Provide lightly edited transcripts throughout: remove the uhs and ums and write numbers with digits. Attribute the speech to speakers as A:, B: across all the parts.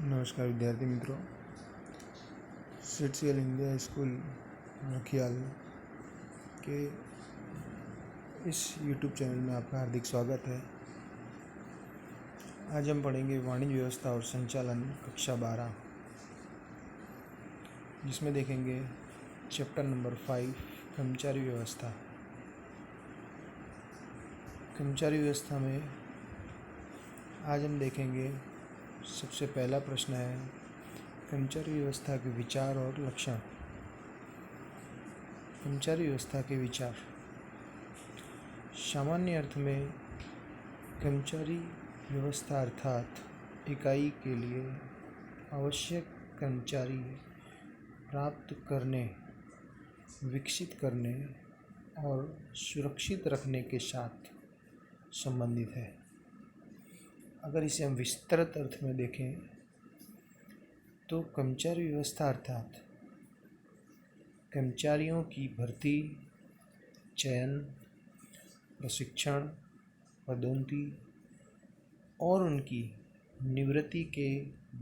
A: नमस्कार विद्यार्थी मित्रों, CHCL इंडिया स्कूल रखियाल के इस YouTube चैनल में आपका हार्दिक स्वागत है। आज हम पढ़ेंगे वाणिज्य व्यवस्था और संचालन कक्षा 12, जिसमें देखेंगे चैप्टर नंबर 5 कर्मचारी व्यवस्था। कर्मचारी व्यवस्था में आज हम देखेंगे सबसे पहला प्रश्न है कर्मचारी व्यवस्था के विचार और लक्षण। कर्मचारी व्यवस्था के विचार। सामान्य अर्थ में कर्मचारी व्यवस्था अर्थात इकाई के लिए आवश्यक कर्मचारी प्राप्त करने, विकसित करने और सुरक्षित रखने के साथ संबंधित है। अगर इसे हम विस्तृत अर्थ में देखें तो कर्मचारी व्यवस्था अर्थात कर्मचारियों की भर्ती, चयन, प्रशिक्षण, पदोन्नति और उनकी निवृत्ति के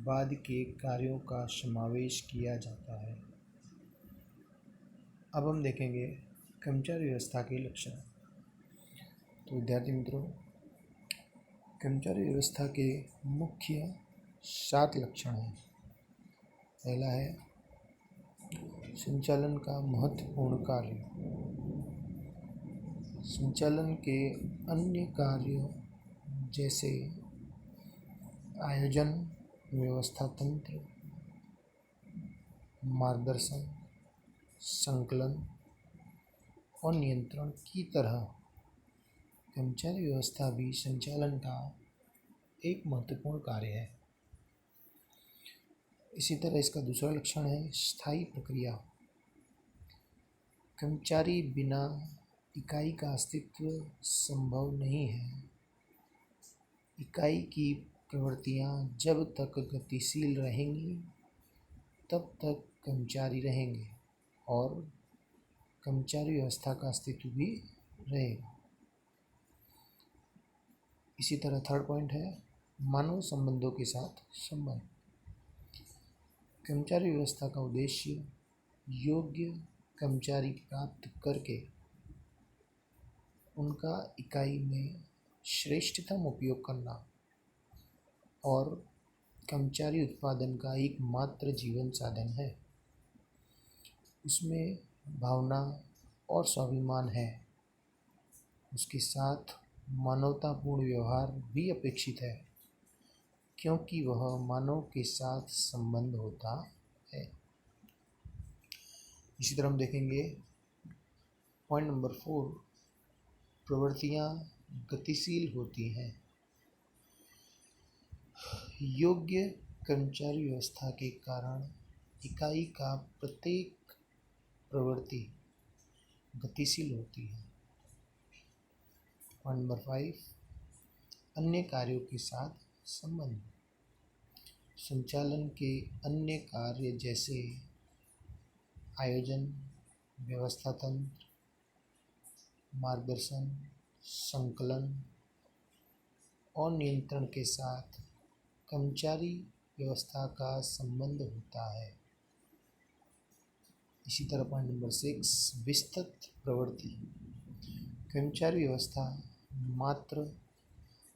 A: बाद के कार्यों का समावेश किया जाता है। अब हम देखेंगे कर्मचारी व्यवस्था के लक्षण। तो विद्यार्थी मित्रों, कर्मचारी व्यवस्था के मुख्य 7 लक्षण हैं। पहला है संचालन का महत्वपूर्ण कार्य। संचालन के अन्य कार्यों जैसे आयोजन, व्यवस्था तंत्र, मार्गदर्शन, संकलन और नियंत्रण की तरह कर्मचारी व्यवस्था भी संचालन का एक महत्वपूर्ण कार्य है। इसी तरह इसका दूसरा लक्षण है स्थायी प्रक्रिया। कर्मचारी बिना इकाई का अस्तित्व संभव नहीं है। इकाई की प्रवृत्तियां जब तक गतिशील रहेंगी तब तक कर्मचारी रहेंगे और कर्मचारी व्यवस्था का अस्तित्व भी रहेगा। इसी तरह थर्ड पॉइंट है मानव संबंधों के साथ संबंध। कर्मचारी व्यवस्था का उद्देश्य योग्य कर्मचारी प्राप्त करके उनका इकाई में श्रेष्ठतम उपयोग करना और कर्मचारी उत्पादन का एकमात्र जीवन साधन है। उसमें भावना और स्वाभिमान है। उसके साथ मानवतापूर्ण व्यवहार भी अपेक्षित है, क्योंकि वह मानव के साथ संबंध होता है। इसी तरह हम देखेंगे पॉइंट नंबर 4, प्रवृत्तियां गतिशील होती हैं। योग्य कर्मचारी व्यवस्था के कारण इकाई का प्रत्येक प्रवृत्ति गतिशील होती है। पॉइंट नंबर 5, अन्य कार्यों के साथ संबंध। संचालन के अन्य कार्य जैसे आयोजन, व्यवस्था तंत्र, मार्गदर्शन, संकलन और नियंत्रण के साथ कर्मचारी व्यवस्था का संबंध होता है। इसी तरह पॉइंट नंबर 6, विस्तृत प्रवृत्ति। कर्मचारी व्यवस्था मात्र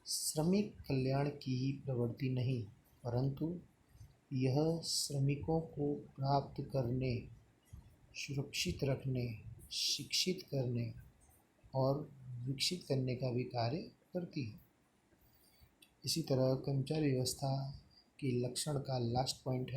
A: श्रमिक कल्याण की ही प्रवृत्ति नहीं, परंतु यह श्रमिकों को प्राप्त करने, सुरक्षित रखने, शिक्षित करने और विकसित करने का भी कार्य करती है। इसी तरह कर्मचारी व्यवस्था के लक्षण का लास्ट पॉइंट है